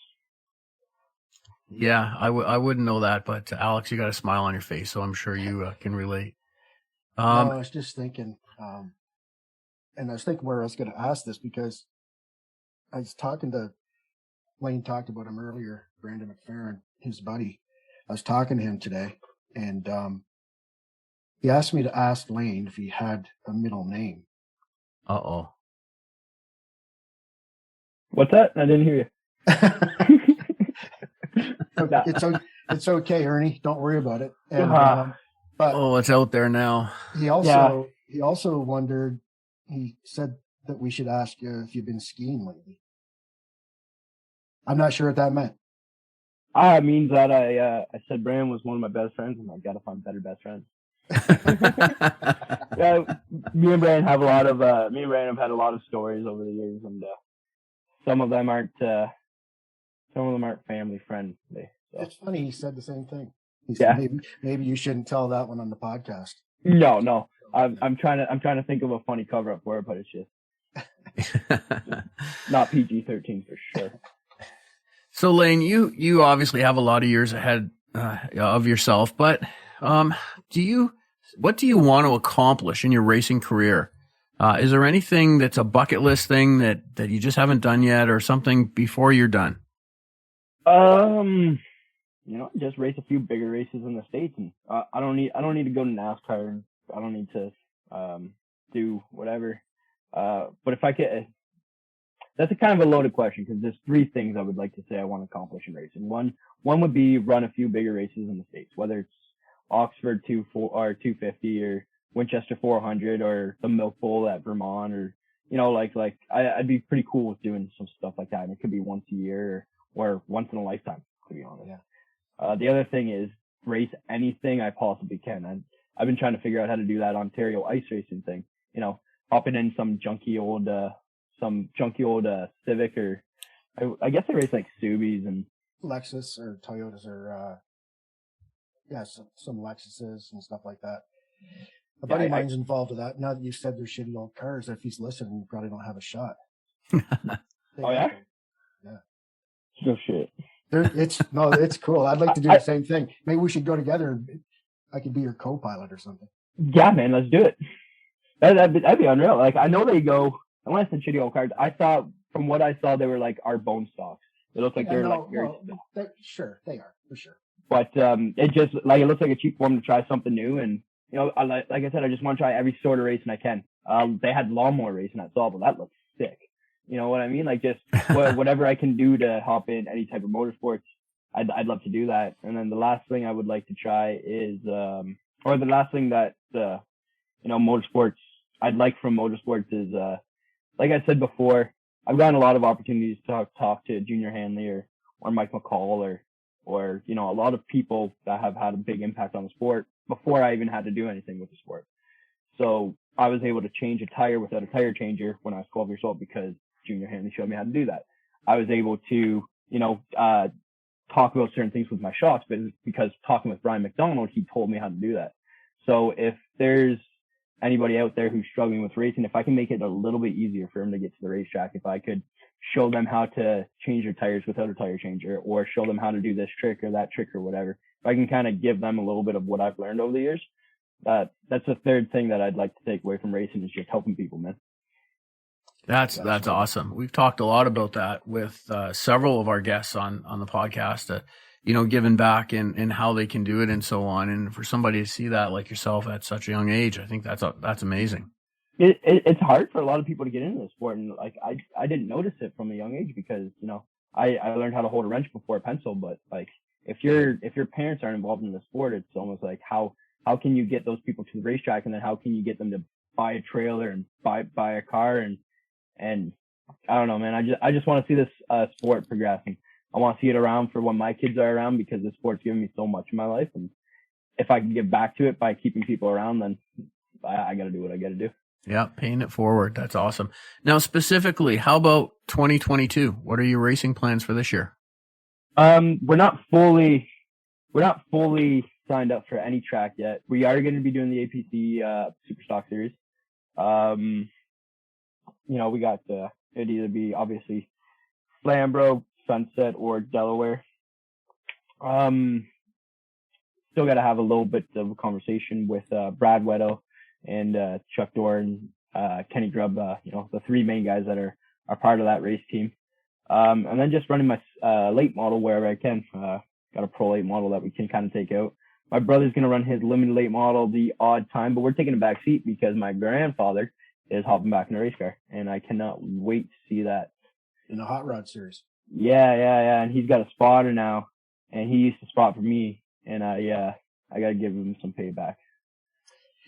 Yeah, I wouldn't know that, but Alex, you got a smile on your face, so I'm sure you can relate. No, I was just thinking, and I was thinking where I was going to ask this, because I was talking to Wayne, talked about him earlier, Brandon McFerron, his buddy. I was talking to him today, and he asked me to ask Lane if he had a middle name. Uh-oh. What's that? I didn't hear you. It's okay, Ernie. Don't worry about it. And, but it's out there now. He also wondered. He said that we should ask you if you've been skiing lately. I'm not sure what that meant. It means that I said Brandon was one of my best friends, and I got to find better best friends. Me and Brandon have had a lot of stories over the years, and some of them aren't some of them aren't family friendly. So. It's funny. He said the same thing. He Yeah. said maybe you shouldn't tell that one on the podcast. No. I'm trying to think of a funny cover up for it, but it's just not PG-13 for sure. So Lane, you obviously have a lot of years ahead of yourself, but what do you want to accomplish in your racing career? Is there anything that's a bucket list thing that you just haven't done yet, or something before you're done? Just race a few bigger races in the States, and I don't need to go to NASCAR, and I don't need to do whatever. But if I could, that's a kind of a loaded question, because there's three things I would like to say I want to accomplish in racing. One would be run a few bigger races in the States, whether it's Oxford 250 or Winchester 400 or the Milk Bowl at Vermont, or I'd be pretty cool with doing some stuff like that. And it could be once a year or once in a lifetime, to be honest. Yeah. The other thing is race anything I possibly can. I've been trying to figure out how to do that Ontario ice racing thing. Hopping in some junky old Civic, or I guess I race like Subies and Lexus or Toyotas, or some Lexuses and stuff like that. A buddy of mine's involved with that. Now that you said they're shitty old cars, if he's listening, you probably don't have a shot. Oh yeah? Yeah. No shit. It's cool. I'd like to do the same thing. Maybe we should go together and I could be your co-pilot or something. Yeah, man, let's do it. That'd be unreal. Like, I know they go, and when I said shitty old cars, from what I saw, they were like our bone stocks. It looks like they're sure, they are, for sure. But it just, it looks like a cheap form to try something new. And, like I said, I just want to try every sort of racing I can. They had lawnmower racing at Zardo. That looks sick. You know what I mean? Like, just whatever I can do to hop in any type of motorsports, I'd love to do that. And then the last thing I would like to try is, or the last thing that, motorsports, I'd like from motorsports is, like I said before, I've gotten a lot of opportunities to talk to Junior Hanley or Mike McCall or a lot of people that have had a big impact on the sport before I even had to do anything with the sport. So I was able to change a tire without a tire changer when I was 12 years old because Junior Hanley showed me how to do that. I was able to, talk about certain things with my shocks, but because talking with Brian McDonald, he told me how to do that. So if there's anybody out there who's struggling with racing, if I can make it a little bit easier for them to get to the racetrack, if I could show them how to change their tires without a tire changer, or show them how to do this trick or that trick or whatever, if I can kind of give them a little bit of what I've learned over the years, that's the third thing that I'd like to take away from racing, is just helping people, man. That's awesome. We've talked a lot about that with several of our guests on the podcast, giving back and how they can do it and so on. And for somebody to see that like yourself at such a young age, I think that's amazing. It's hard for a lot of people to get into the sport. And like, I didn't notice it from a young age because, I learned how to hold a wrench before a pencil, but like, if your parents aren't involved in the sport, it's almost like how can you get those people to the racetrack, and then how can you get them to buy a trailer and buy a car and I don't know, man. I just want to see this sport progressing. I want to see it around for when my kids are around, because the sport's given me so much in my life, and if I can give back to it by keeping people around, then I got to do what I got to do. Yeah, paying it forward. That's awesome. Now, specifically, how about 2022? What are your racing plans for this year? We're not fully signed up for any track yet. We are going to be doing the APC Super Stock Series. We got it'd either be obviously Flamborough, Sunset, or Delaware. Still got to have a little bit of a conversation with Brad Weddle and Chuck Dorr and Kenny Grubb, the three main guys that are part of that race team. And then just running my late model wherever I can. Got a pro late model that we can kind of take out. My brother's going to run his limited late model the odd time, but we're taking a back seat because my grandfather is hopping back in a race car, and I cannot wait to see that. In the Hot Rod Series. Yeah. And he's got a spotter now, and he used to spot for me, and I got to give him some payback.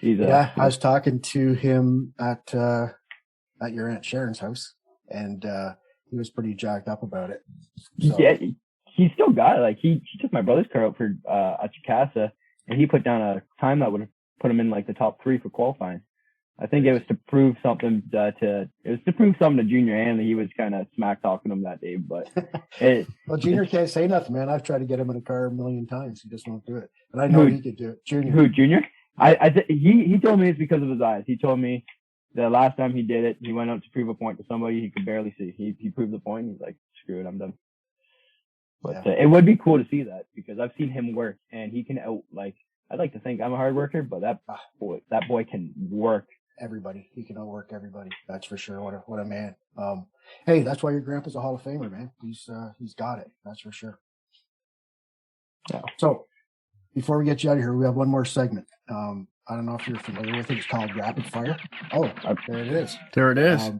I was talking to him at your Aunt Sharon's house, and he was pretty jacked up about it. So. Yeah, he still got it. Like, he took my brother's car out for at Jukasa, and he put down a time that would have put him in like the top 3 for qualifying. I think it was to prove something to Junior Hanley. He was kind of smack talking him that day, but well, Junior can't say nothing, man. I've tried to get him in a car a million times. He just won't do it. But I know he could do it. Junior. Who, Junior? He told me it's because of his eyes. He told me the last time he did it, he went out to prove a point to somebody he could barely see. He proved the point. He's like, screw it, I'm done. But it would be cool to see that because I've seen him work and he can I'd like to think I'm a hard worker, but that boy can work. Everybody. He can outwork everybody. That's for sure. What a man. Hey, that's why your grandpa's a Hall of Famer, man. He's got it. That's for sure. Yeah. So before we get you out of here, we have one more segment. I don't know if you're familiar with it. It's called Rapid Fire. Oh, there it is. There it is.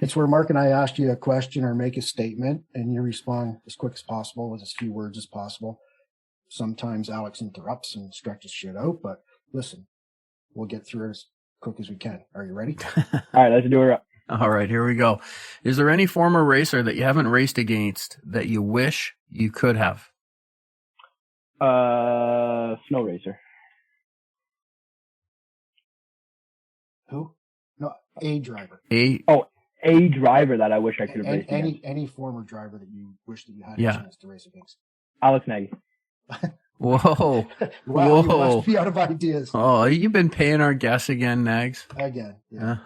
It's where Mark and I ask you a question or make a statement, and you respond as quick as possible with as few words as possible. Sometimes Alex interrupts and stretches shit out, but listen, we'll get through it as quick as we can. Are you ready? All right, let's do it. All right, here we go. Is there any former racer that you haven't raced against that you wish you could have? Snow racer. Who? No, a driver. A driver that I wish I could have raced against. Any former driver that you wish that you had a chance to race against. Alex Nagy. Whoa. Wow, Whoa. You must be out of ideas. Oh, you've been paying our guests again, Nags. Again. Yeah.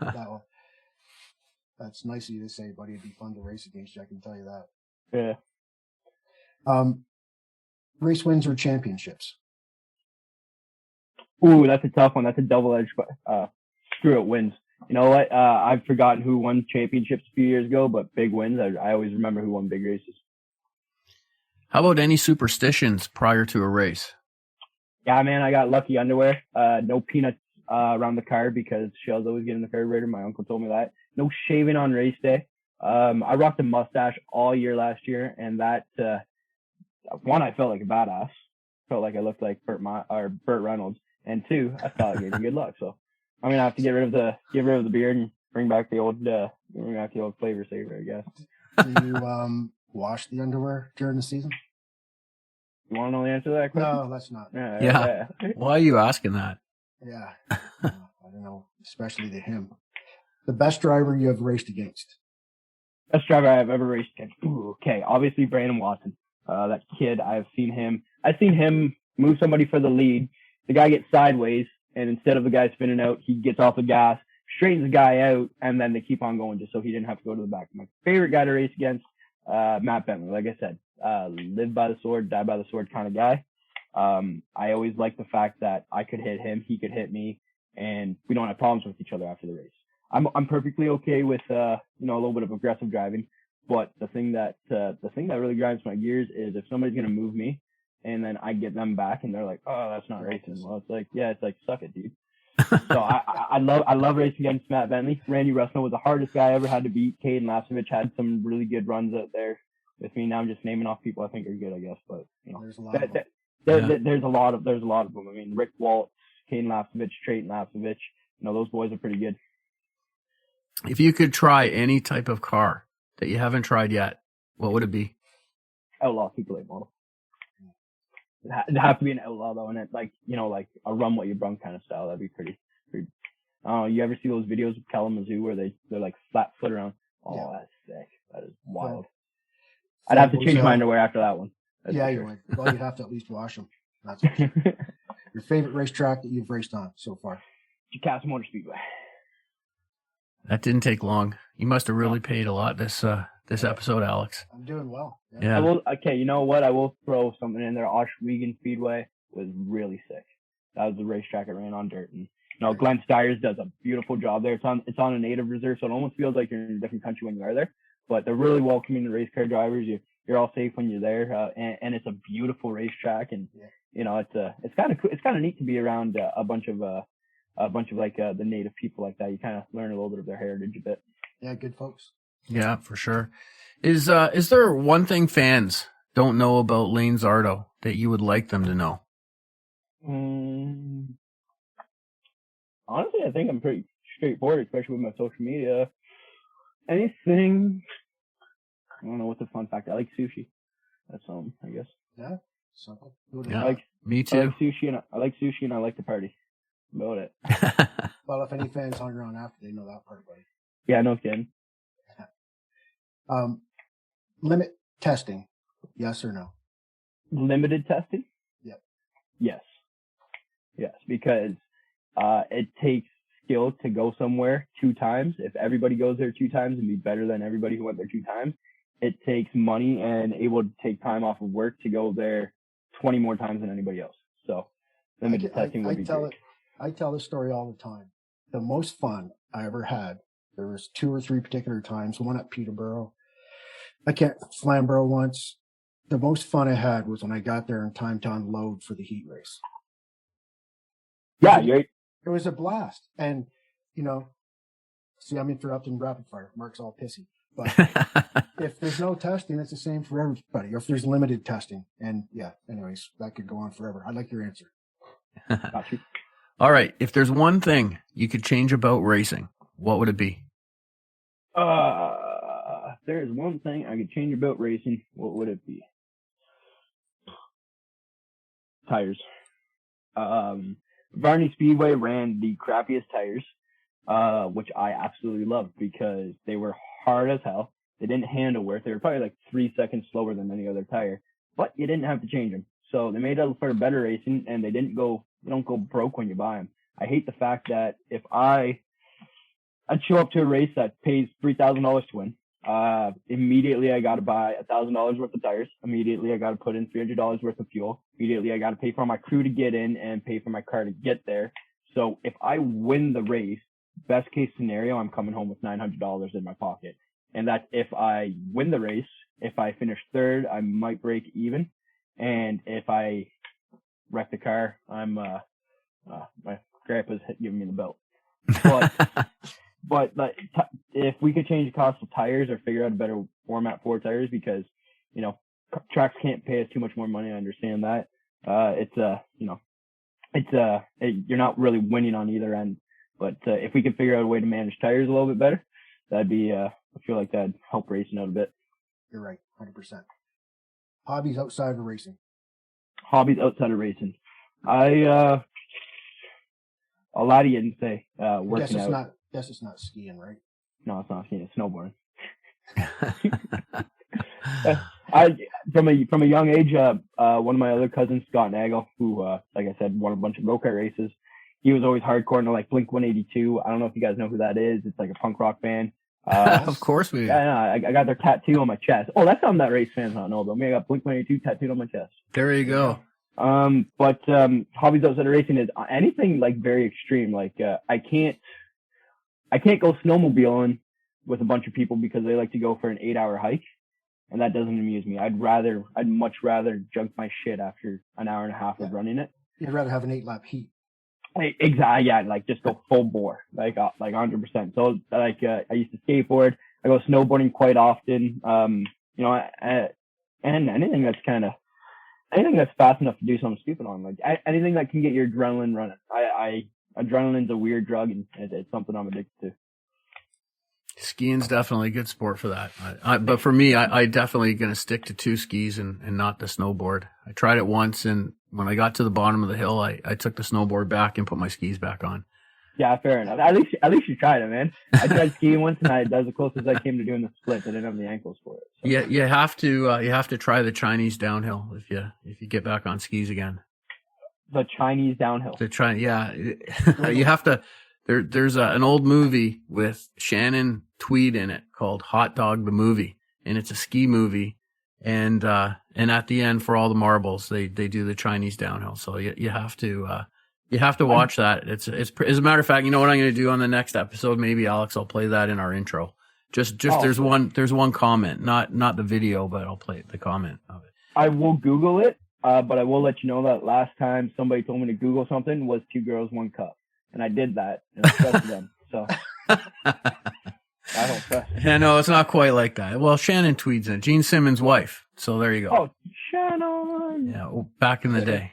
That's nice of you to say, buddy. It'd be fun to race against you, I can tell you that. Yeah. Race wins or championships? Ooh, that's a tough one. That's a double-edged, screw it, wins. You know what? I've forgotten who won championships a few years ago, but big wins. I always remember who won big races. How about any superstitions prior to a race? Yeah, man, I got lucky underwear. No peanuts around the car because shells always get in the carburetor. My uncle told me that. No shaving on race day. I rocked a mustache all year last year, and that one, I felt like a badass. Felt like I looked like Burt Reynolds, and two, I thought it gave me good luck. So I'm gonna have to get rid of the beard and bring back the old flavor saver, I guess. Do you wash the underwear during the season? You want to know the answer to that question? No, that's not. Yeah. Why are you asking that? Yeah. I don't know, especially to him. The best driver you have raced against? Best driver I've ever raced against. Ooh, okay, obviously Brandon Watson. That kid, I've seen him move somebody for the lead. The guy gets sideways, and instead of the guy spinning out, he gets off the gas, straightens the guy out, and then they keep on going just so he didn't have to go to the back. My favorite guy to race against, Matt Bentley. Like I said, live by the sword, die by the sword kind of guy. I always liked the fact that I could hit him, he could hit me, and we don't have problems with each other after the race. I'm perfectly okay with a little bit of aggressive driving, but the thing that really grinds my gears is if somebody's gonna move me and then I get them back and they're like, oh, that's not racing. Well, it's like suck it, dude. So I love racing against Matt Bentley. Randy Russell was the hardest guy I ever had to beat. Caden Lapsevich had some really good runs out there with me. Now I'm just naming off people I think are good, I guess. But there's a lot of them. There's a lot of them. I mean, Rick Waltz, Caden Lapsevich, Trayton Lapsevich. Those boys are pretty good. If you could try any type of car that you haven't tried yet, what would it be? Outlaw Super Late model. It'd have to be an outlaw though, and it like a run what you brung kind of style. That'd be pretty. You ever see those videos of Kalamazoo where they're like flat foot around? Oh, yeah. That's sick. That is wild. Yeah. I'd have to change my underwear after that one. Yeah, you would. Well, you'd have to at least wash them. That's for sure. Your favorite racetrack that you've raced on so far? Jukasa Motor Speedway. That didn't take long. You must have really paid a lot this episode, Alex. I'm doing well. Yeah. Okay, you know what? I will throw something in there. Oshweken Speedway was really sick. That was the racetrack I ran on dirt. And Glenn Stiers does a beautiful job there. It's on a native reserve, so it almost feels like you're in a different country when you are there. But they're really welcoming the race car drivers. You're all safe when you're there, and it's a beautiful racetrack. And it's kind of neat to be around a bunch of the native people like that. You kind of learn a little bit of their heritage a bit. Yeah, good folks. Yeah, for sure. Is there one thing fans don't know about Lane Zardo that you would like them to know? Honestly, I think I'm pretty straightforward, especially with my social media. Anything, I don't know what's a fun fact. I like sushi. That's I guess. Yeah, simple. Yeah, me too. I like sushi and I like to party. About it. Well, if any fans hung around after, they know that part, buddy. Yeah, no kidding. Limit testing, yes or no? Limited testing? Yep. Yes. Yes, because it takes skill to go somewhere 2 times. If everybody goes there 2 times and be better than everybody who went there 2 times, it takes money and able to take time off of work to go there 20 more times than anybody else. So limited testing would be great. I tell this story all the time. The most fun I ever had, there was 2 or 3 particular times, one at Peterborough. I can't Flamborough once. The most fun I had was when I got there in time to unload for the heat race. Yeah, it was a blast. And, see, I'm interrupting rapid fire. Mark's all pissy. But if there's no testing, it's the same for everybody. Or if there's limited testing. And yeah, anyways, that could go on forever. I like your answer. Got you. All right. If there's one thing you could change about racing, what would it be? There's one thing I could change about racing. What would it be? Tires. Varney Speedway ran the crappiest tires, which I absolutely loved because they were hard as hell. They didn't handle worth. They were probably like 3 seconds slower than any other tire, but you didn't have to change them. So they made it for better racing, and they don't go broke when you buy them. I hate the fact that if I'd show up to a race that pays $3,000 to win, immediately I got to buy $1,000 worth of tires. Immediately I got to put in $300 worth of fuel. Immediately I got to pay for my crew to get in and pay for my car to get there. So if I win the race, best case scenario, I'm coming home with $900 in my pocket. And that's if I win the race. If I finish third, I might break even. And if I wreck the car, my grandpa's giving me the belt. But if we could change the cost of tires or figure out a better format for tires, because, tracks can't pay us too much more money. I understand that. You're not really winning on either end. But if we could figure out a way to manage tires a little bit better, that'd be, I feel like that'd help racing out a bit. You're right, 100%. Hobbies outside of racing. Hobbies outside of racing. A lot of you didn't say working out. Guess it's not skiing, right? No, it's not skiing. It's snowboarding. From a young age, one of my other cousins, Scott Nagel, who, like I said, won a bunch of go-kart races. He was always hardcore into like Blink 182. I don't know if you guys know who that is. It's like a punk rock band. Of course we do. Yeah, I got their tattoo on my chest. Oh, that's something that race fans don't know about me. I got Blink 182 tattooed on my chest. There you go. But hobbies outside of racing is anything like very extreme. Like I can't go snowmobiling with a bunch of people because they like to go for an 8-hour hike, and that doesn't amuse me. I'd much rather junk my shit after an hour and a half of running it. You'd rather have an 8-lap heat. Exactly. Yeah, like just go full bore, like 100%. So like I used to skateboard. I go snowboarding quite often. And anything that's fast enough to do something stupid on, like anything that can get your adrenaline running. Adrenaline's a weird drug, and it's something I'm addicted to. Skiing's definitely a good sport for that. But for me, I definitely going to stick to 2 skis and not the snowboard. I tried it once, and when I got to the bottom of the hill, I took the snowboard back and put my skis back on. Yeah, fair enough. At least you tried it, man. I tried skiing once, and that was the closest I came to doing the split. I didn't have the ankles for it. So. Yeah, you have to try the Chinese downhill if you get back on skis again. The Chinese downhill. You have to. There's an old movie with Shannon Tweed in it called Hot Dog the Movie, and it's a ski movie. And at the end, for all the marbles, they do the Chinese downhill. So you have to watch that. It's as a matter of fact, you know what I'm going to do on the next episode? Maybe Alex, I'll play that in our intro. There's one comment, not the video, but I'll play the comment of it. I will Google it, but I will let you know that last time somebody told me to Google something was 2 girls, 1 cup. And I did that, and I trusted them. So I don't trust. Yeah, no, it's not quite like that. Well, Shannon Tweed's in Gene Simmons' wife. So there you go. Oh, Shannon. Yeah, well, back in the day.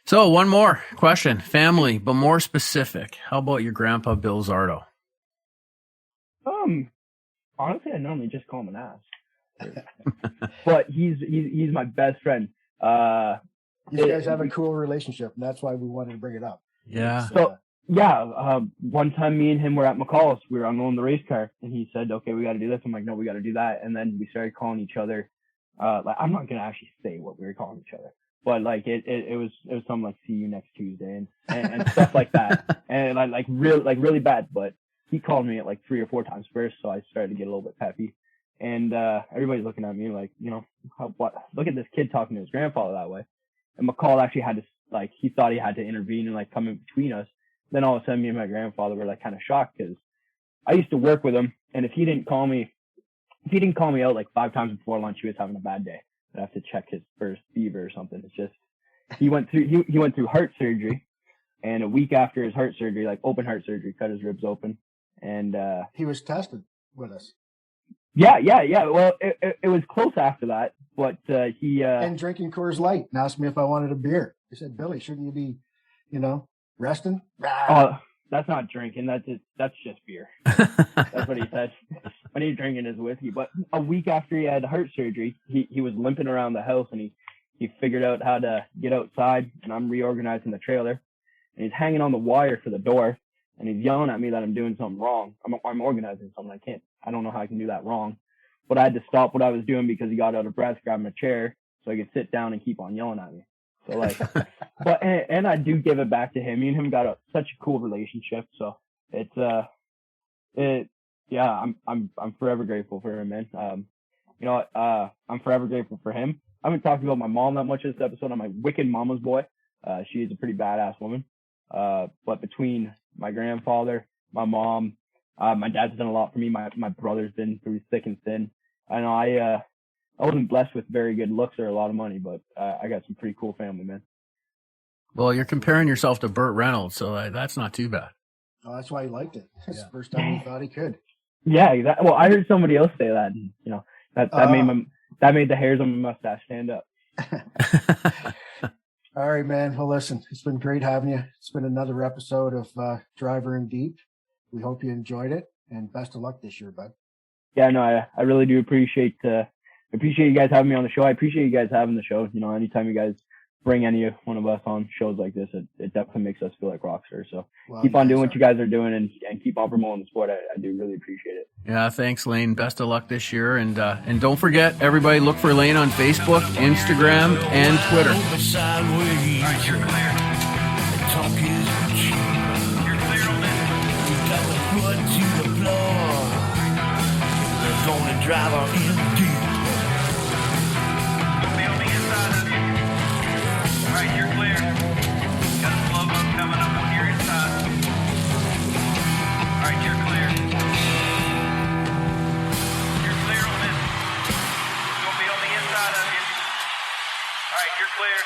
So one more question. Family, but more specific. How about your grandpa, Bill Zardo? Honestly, I normally just call him an ass. But he's my best friend. You guys have a cool relationship, and that's why we wanted to bring it up. Yeah. One time me and him were at McCall's. We were unloading the race car, and he said, "Okay, we got to do this." I'm like, "No, we got to do that." And then we started calling each other. Like, I'm not gonna actually say what we were calling each other, but like it was something like "See you next Tuesday" and stuff like that, and really bad. But he called me at like 3 or 4 times first, so I started to get a little bit peppy. And everybody's looking at me like, look at this kid talking to his grandfather that way. And McCall actually had to, he thought he had to intervene and come in between us. Then all of a sudden, me and my grandfather were kind of shocked, because I used to work with him, and if he didn't call me out 5 times before lunch, he was having a bad day. I'd have to check his first fever or something. It's just, he went through heart surgery, and a week after his heart surgery, open heart surgery, cut his ribs open, and he was tested with us. Yeah. Well, it was close after that, but he and drinking Coors Light and asked me if I wanted a beer. He said, "Billy, shouldn't you be, resting?" Oh, that's not drinking. That's just beer. That's what he said. When he's drinking his whiskey. But a week after he had heart surgery, he was limping around the house, and he figured out how to get outside. And I'm reorganizing the trailer, and he's hanging on the wire for the door, and he's yelling at me that I'm doing something wrong. I'm organizing something. I don't know how I can do that wrong. But I had to stop what I was doing because he got out of breath, grabbed my chair so I could sit down and keep on yelling at me. So but and I do give it back to him. Me and him got such a cool relationship. So I'm forever grateful for him, man. I'm forever grateful for him. I haven't talked about my mom that much this episode. I'm a wicked mama's boy. She is a pretty badass woman. But between my grandfather, my mom, my dad's done a lot for me. My brother's been through thick and thin. I know I wasn't blessed with very good looks or a lot of money, but I got some pretty cool family, man. Well, you're comparing yourself to Burt Reynolds, so that's not too bad. Oh, that's why he liked it. It's the first time he thought he could. Yeah, exactly. Well, I heard somebody else say that, and, that made the hairs on my mustache stand up. All right, man. Well, listen, it's been great having you. It's been another episode of Driver in Deep. We hope you enjoyed it, and best of luck this year, bud. Yeah, no, I really do appreciate you guys having me on the show. I appreciate you guys having the show. Anytime you guys bring any one of us on shows like this, it definitely makes us feel like rock stars. So keep on doing what you guys are doing, and keep on promoting the sport. I do really appreciate it. Yeah, thanks, Lane. Best of luck this year, and don't forget, everybody, look for Lane on Facebook, Instagram, and Twitter. Driver in deep. Don't be on the inside of you. All right, you're clear. Got a slow up coming up on your inside. All right, you're clear. You're clear on this. Don't be on the inside of you. All right, you're clear.